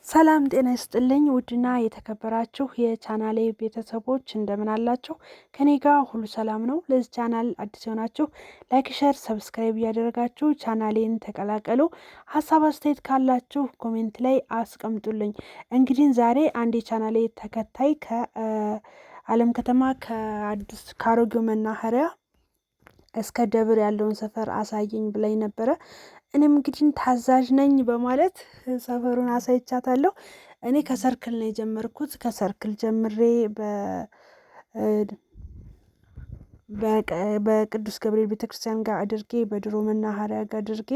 ሰላም ጤና ይስጥልኝ ውድና የተከበራችሁ የቻናሌ ቤተሰቦች እንደምን አላችሁ? ከኔ ጋር ሁሉ ሰላም ነው። ለዚህ ቻናል አዲስ የሆናችሁ ላይክ፣ ሸር፣ ሰብስክራይብ እያደረጋችሁ ቻናሌን ተቀላቀሉ። ሀሳብ አስተያየት ካላችሁ ኮሜንት ላይ አስቀምጡልኝ። እንግዲህ ዛሬ አንድ የቻናሌ ተከታይ ከአለም ከተማ ከአዲስ ከአሮጌው መናኸሪያ እስከ ደብር ያለውን ሰፈር አሳየኝ ብላኝ ነበረ። እኔም እንግዲህ ታዛዥ ነኝ በማለት ሰፈሩን አሳይቻታለሁ። እኔ ከሰርክል ነው የጀመርኩት። ከሰርክል ጀምሬ በቅዱስ ገብርኤል ቤተክርስቲያን ጋር አድርጌ በድሮ መናኸሪያ ጋር አድርጌ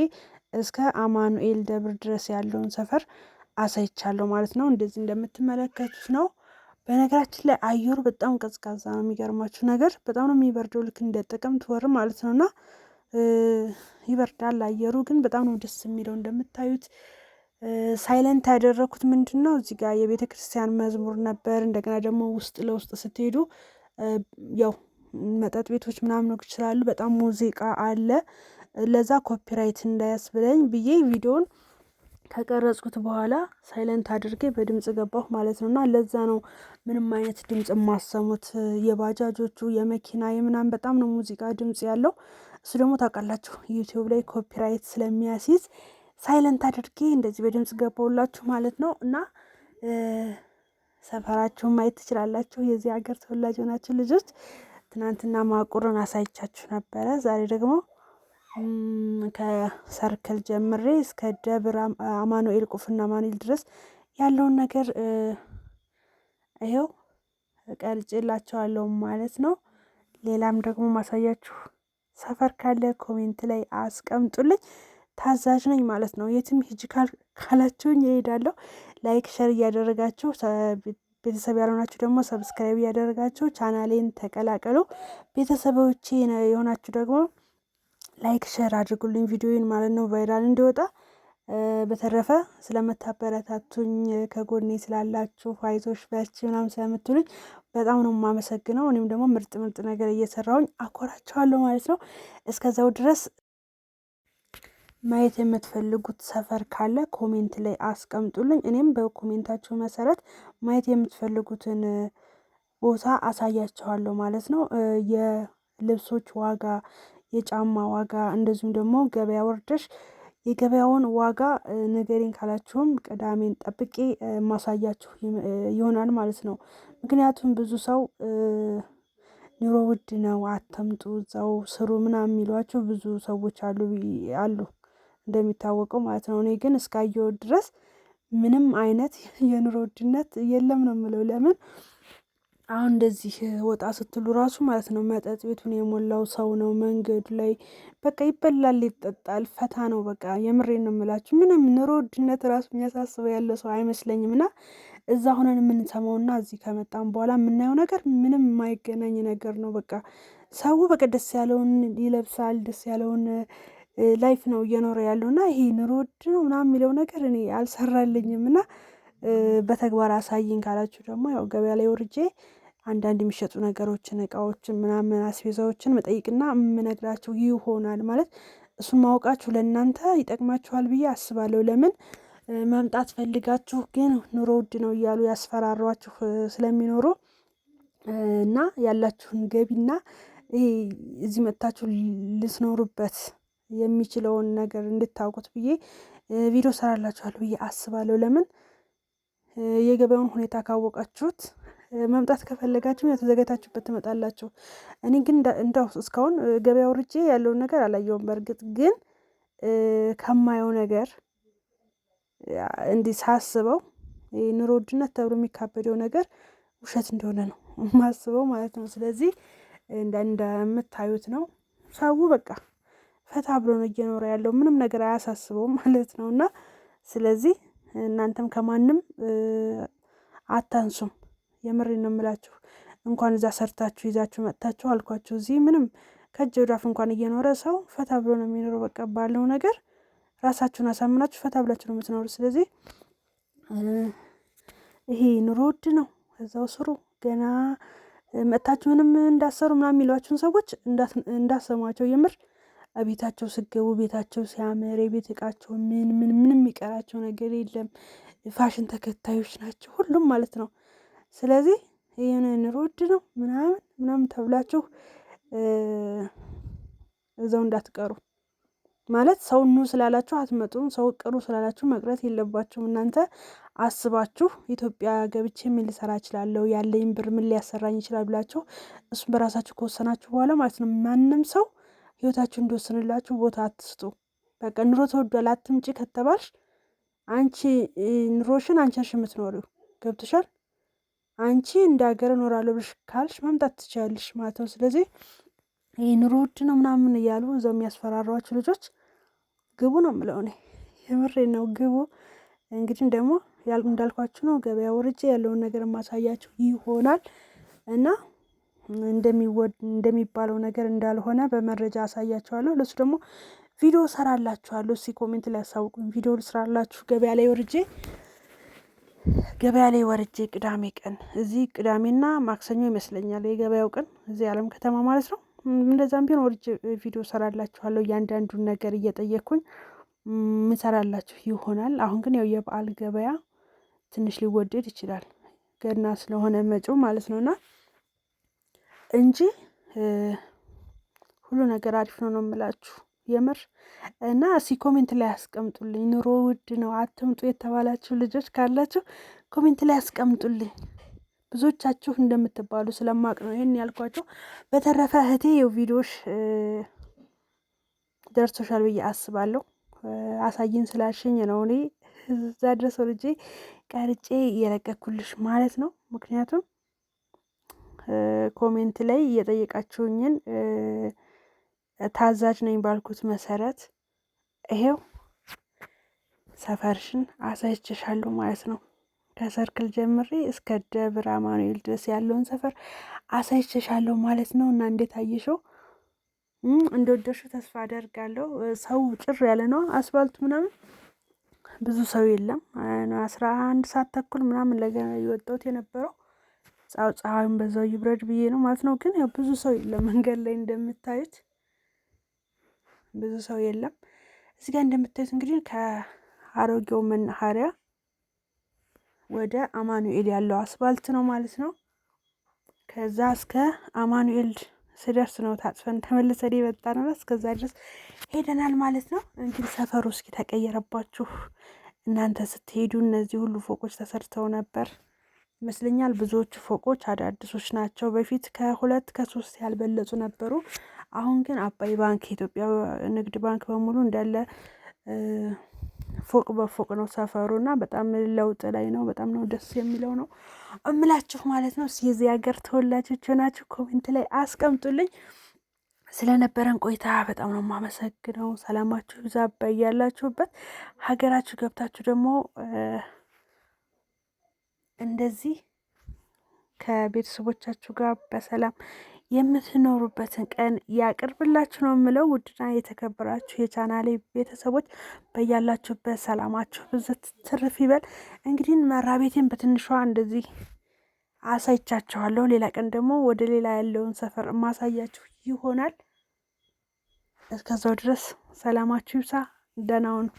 እስከ አማኑኤል ደብር ድረስ ያለውን ሰፈር አሳይቻለሁ ማለት ነው። እንደዚህ እንደምትመለከቱት ነው። በነገራችን ላይ አየሩ በጣም ቀዝቃዛ ነው። የሚገርማችሁ ነገር በጣም ነው የሚበርደው፣ ልክ እንደ ጥቅምት ወር ማለት ነው። እና ይበርዳል አየሩ፣ ግን በጣም ነው ደስ የሚለው። እንደምታዩት ሳይለንት ያደረኩት ምንድን ነው፣ እዚህ ጋር የቤተ ክርስቲያን መዝሙር ነበር። እንደገና ደግሞ ውስጥ ለውስጥ ስትሄዱ ያው መጠጥ ቤቶች ምናምኖች ስላሉ በጣም ሙዚቃ አለ። ለዛ ኮፒራይት እንዳያስብለኝ ብዬ ቪዲዮን ከቀረጽኩት በኋላ ሳይለንት አድርጌ በድምጽ ገባሁ ማለት ነው። እና ለዛ ነው ምንም አይነት ድምጽ የማሰሙት። የባጃጆቹ የመኪና የምናምን በጣም ነው ሙዚቃ ድምጽ ያለው። እሱ ደግሞ ታውቃላችሁ ዩቲዩብ ላይ ኮፒራይት ስለሚያስይዝ ሳይለንት አድርጌ እንደዚህ በድምጽ ገባሁላችሁ ማለት ነው። እና ሰፈራችሁን ማየት ትችላላችሁ። የዚህ ሀገር ተወላጅ ሆናችሁ ልጆች ትናንትና ማቁርን አሳይቻችሁ ነበረ። ዛሬ ደግሞ ከሰርክል ጀምሬ እስከ ደብረ አማኑኤል ቁፍና አማኑኤል ድረስ ያለውን ነገር ይኸው ቀርጬላችኋለሁ ማለት ነው። ሌላም ደግሞ ማሳያችሁ ሰፈር ካለ ኮሜንት ላይ አስቀምጡልኝ። ታዛዥ ነኝ ማለት ነው። የትም ሂጂ ካላችሁኝ እሄዳለሁ። ላይክ ሸር እያደረጋችሁ ቤተሰብ ያልሆናችሁ ደግሞ ሰብስክራይብ እያደረጋችሁ ቻናሌን ተቀላቀሉ። ቤተሰቦቼ የሆናችሁ ደግሞ ላይክ ሸር አድርጉልኝ ቪዲዮን ማለት ነው፣ ቫይራል እንዲወጣ። በተረፈ ስለምታበረታቱኝ ከጎኔ ስላላችሁ አይዞሽ በርቺ ምናምን ስለምትሉኝ በጣም ነው የማመሰግነው። እኔም ደግሞ ምርጥ ነገር እየሰራሁኝ አኮራቸዋለሁ ማለት ነው። እስከዛው ድረስ ማየት የምትፈልጉት ሰፈር ካለ ኮሜንት ላይ አስቀምጡልኝ። እኔም በኮሜንታችሁ መሰረት ማየት የምትፈልጉትን ቦታ አሳያችኋለሁ ማለት ነው። የልብሶች ዋጋ፣ የጫማ ዋጋ፣ እንደዚሁም ደግሞ ገበያ ወርደሽ የገበያውን ዋጋ ንገሪኝ ካላችሁም ቅዳሜን ጠብቄ ማሳያችሁ ይሆናል ማለት ነው። ምክንያቱም ብዙ ሰው ኑሮ ውድ ነው አትምጡ እዛው ስሩ ምናምን የሚሏቸው ብዙ ሰዎች አሉ እንደሚታወቀው ማለት ነው። እኔ ግን እስካየሁ ድረስ ምንም አይነት የኑሮ ውድነት የለም ነው የምለው። ለምን አሁን እንደዚህ ወጣ ስትሉ ራሱ ማለት ነው መጠጥ ቤቱን የሞላው ሰው ነው መንገዱ ላይ። በቃ ይበላል ይጠጣል፣ ፈታ ነው በቃ። የምሬን ነው የምላችሁ። ምንም ኑሮ ውድነት ራሱ የሚያሳስበው ያለ ሰው አይመስለኝም። እና እዛ ሆነን የምንሰማውና እዚህ ከመጣን በኋላ የምናየው ነገር ምንም የማይገናኝ ነገር ነው። በቃ ሰው በቃ ደስ ያለውን ይለብሳል፣ ደስ ያለውን ላይፍ ነው እየኖረ ያለው። እና ይሄ ኑሮ ውድ ነው ምናምን የሚለው ነገር እኔ አልሰራልኝም። እና በተግባር አሳይኝ ካላችሁ ደግሞ ያው ገበያ ላይ ወርጄ አንዳንድ የሚሸጡ ነገሮችን እቃዎችን ምናምን አስቤዛዎችን መጠይቅና የምነግራችሁ ይሆናል ማለት። እሱን ማወቃችሁ ለእናንተ ይጠቅማችኋል ብዬ አስባለሁ። ለምን መምጣት ፈልጋችሁ ግን ኑሮ ውድ ነው እያሉ ያስፈራሯችሁ ስለሚኖሩ እና ያላችሁን ገቢና ይሄ እዚህ መጥታችሁ ልትኖሩበት የሚችለውን ነገር እንድታውቁት ብዬ ቪዲዮ ሰራላችኋል ብዬ አስባለሁ። ለምን የገበያውን ሁኔታ ካወቃችሁት መምጣት ከፈለጋችሁ ተዘጋጅታችሁበት ትመጣላችሁ። እኔ ግን እንዳው እስካሁን ገበያ ወርጄ ያለውን ነገር አላየውም። በእርግጥ ግን ከማየው ነገር እንዲህ ሳስበው ኑሮ ውድነት ተብሎ የሚካበደው ነገር ውሸት እንደሆነ ነው ማስበው ማለት ነው። ስለዚህ እንደምታዩት ነው ሰው በቃ ፈታ ብሎ ነው እየኖረ ያለው። ምንም ነገር አያሳስበውም ማለት ነው። እና ስለዚህ እናንተም ከማንም አታንሱም። የምሬን ነው የምላችሁ። እንኳን እዛ ሰርታችሁ ይዛችሁ መጥታችሁ አልኳችሁ። እዚህ ምንም ከእጅ ወዳፍ እንኳን እየኖረ ሰው ፈታ ብሎ ነው የሚኖረው። በቃ ባለው ነገር ራሳችሁን አሳምናችሁ ፈታ ብላችሁ ነው የምትኖሩ። ስለዚህ ይሄ ኑሮ ውድ ነው እዛው ስሩ ገና መጥታችሁ ምንም እንዳሰሩ ምናምን የሚሏችሁን ሰዎች እንዳሰሟቸው። የምር ቤታቸው ስገቡ ቤታቸው ሲያምር የቤት እቃቸው ምንም የሚቀራቸው ነገር የለም። ፋሽን ተከታዮች ናቸው ሁሉም ማለት ነው። ስለዚህ ይህን ኑሮ ውድ ነው ምናምን ተብላችሁ እዛው እንዳትቀሩ ማለት ሰው ኑ ስላላችሁ አትመጡም። ሰው ቅሩ ስላላችሁ መቅረት የለባችሁም። እናንተ አስባችሁ ኢትዮጵያ ገብቼ ምን ልሰራ እችላለሁ፣ ያለኝ ብር ምን ሊያሰራኝ ይችላል ብላችሁ እሱም በራሳችሁ ከወሰናችሁ በኋላ ማለት ነው ማንም ሰው ህይወታችሁ እንዲወስንላችሁ ቦታ አትስጡ። በቃ ኑሮ ተወዷል አትምጪ ከተባልሽ አንቺ ኑሮሽን አንቺ ነሽ የምትኖሪው። ገብቶሻል? አንቺ እንደ ሀገር እኖራለሁ ብለሽ ካልሽ መምጣት ትችያለሽ ማለት ነው። ስለዚህ ይህ ኑሮ ውድ ነው ምናምን እያሉ እዛው የሚያስፈራሯችሁ ልጆች ግቡ ነው የምለው እኔ። የምሬ ነው ግቡ። እንግዲህ ደግሞ እንዳልኳችሁ ነው ገበያ ወርጄ ያለውን ነገር ማሳያችሁ ይሆናል እና እንደሚባለው ነገር እንዳልሆነ በመረጃ አሳያችኋለሁ። ለሱ ደግሞ ቪዲዮ ሰራላችኋለሁ። እስኪ ኮሜንት ላይ ያሳውቁኝ። ቪዲዮ ልስራላችሁ ገበያ ላይ ወርጄ ቅዳሜ ቀን እዚህ ቅዳሜና ማክሰኞ ይመስለኛል የገበያው ቀን እዚህ አለም ከተማ ማለት ነው። እንደዛም ቢሆን ወርጄ ቪዲዮ ሰራላችኋለሁ። እያንዳንዱን ነገር እየጠየኩኝ ምሰራላችሁ ይሆናል። አሁን ግን ያው የበዓል ገበያ ትንሽ ሊወደድ ይችላል ገና ስለሆነ መጪው ማለት ነውና እንጂ ሁሉ ነገር አሪፍ ነው የምላችሁ የምር። እና እስኪ ኮሜንት ላይ አስቀምጡልኝ። ኑሮ ውድ ነው አትምጡ የተባላችሁ ልጆች ካላችሁ ኮሜንት ላይ አስቀምጡልኝ። ብዙዎቻችሁ እንደምትባሉ ስለማቅ ነው ይሄን ያልኳቸው። በተረፈ እህቴ የው ቪዲዮሽ ደርሶሻል ብዬ አስባለሁ። አሳይን ስላልሽኝ ነው እኔ እዛ ድረስ ወርጄ ቀርጬ እየለቀኩልሽ ማለት ነው። ምክንያቱም ኮሜንት ላይ እየጠየቃችሁኝን ታዛዥ ነኝ ባልኩት መሰረት ይሄው ሰፈርሽን አሳይቼሻለሁ ማለት ነው። ከሰርክል ጀምሬ እስከ ደብረ አማኑኤል ድረስ ያለውን ሰፈር አሳይቼሻለሁ ማለት ነው። እና እንዴት አየሽው? እንደወደድሽው ተስፋ አደርጋለሁ። ሰው ጭር ያለ ነው አስፋልቱ ምናምን ብዙ ሰው የለም። 11 ሰዓት ተኩል ምናምን ለገና የወጣሁት የነበረው ፀሐዩን በዛው ይብረድ ብዬ ነው ማለት ነው። ግን ያው ብዙ ሰው የለም መንገድ ላይ እንደምታዩት ብዙ ሰው የለም። እዚህ ጋር እንደምታዩት እንግዲህ ከአሮጌው መናኸሪያ ወደ አማኑኤል ያለው አስፋልት ነው ማለት ነው። ከዛ እስከ አማኑኤል ስደርስ ነው ታጥፈን ተመልሰን የመጣ ነው። እስከዛ ድረስ ሄደናል ማለት ነው። እንግዲህ ሰፈሩ እስኪ ተቀየረባችሁ እናንተ ስትሄዱ። እነዚህ ሁሉ ፎቆች ተሰርተው ነበር ይመስለኛል። ብዙዎቹ ፎቆች አዳዲሶች ናቸው። በፊት ከ2 ከ3 ያልበለጹ ነበሩ። አሁን ግን አባይ ባንክ፣ የኢትዮጵያ ንግድ ባንክ በሙሉ እንዳለ ፎቅ በፎቅ ነው ሰፈሩ እና በጣም ለውጥ ላይ ነው። በጣም ነው ደስ የሚለው ነው እምላችሁ ማለት ነው። የዚህ ሀገር ተወላጆች ናችሁ ኮሜንት ላይ አስቀምጡልኝ። ስለነበረን ቆይታ በጣም ነው የማመሰግነው። ሰላማችሁ ይብዛ በያላችሁበት። ሀገራችሁ ገብታችሁ ደግሞ እንደዚህ ከቤተሰቦቻችሁ ጋር በሰላም የምትኖሩበትን ቀን ያቅርብላችሁ ነው የምለው። ውድና የተከበራችሁ የቻናሌ ቤተሰቦች በያላችሁበት ሰላማችሁ ብዝት ትርፍ ይበል። እንግዲህ መራቤቴን በትንሿ እንደዚህ አሳይቻችኋለሁ። ሌላ ቀን ደግሞ ወደ ሌላ ያለውን ሰፈር ማሳያችሁ ይሆናል። እስከዛው ድረስ ሰላማችሁ ይብዛ። ደህና ሁኑ።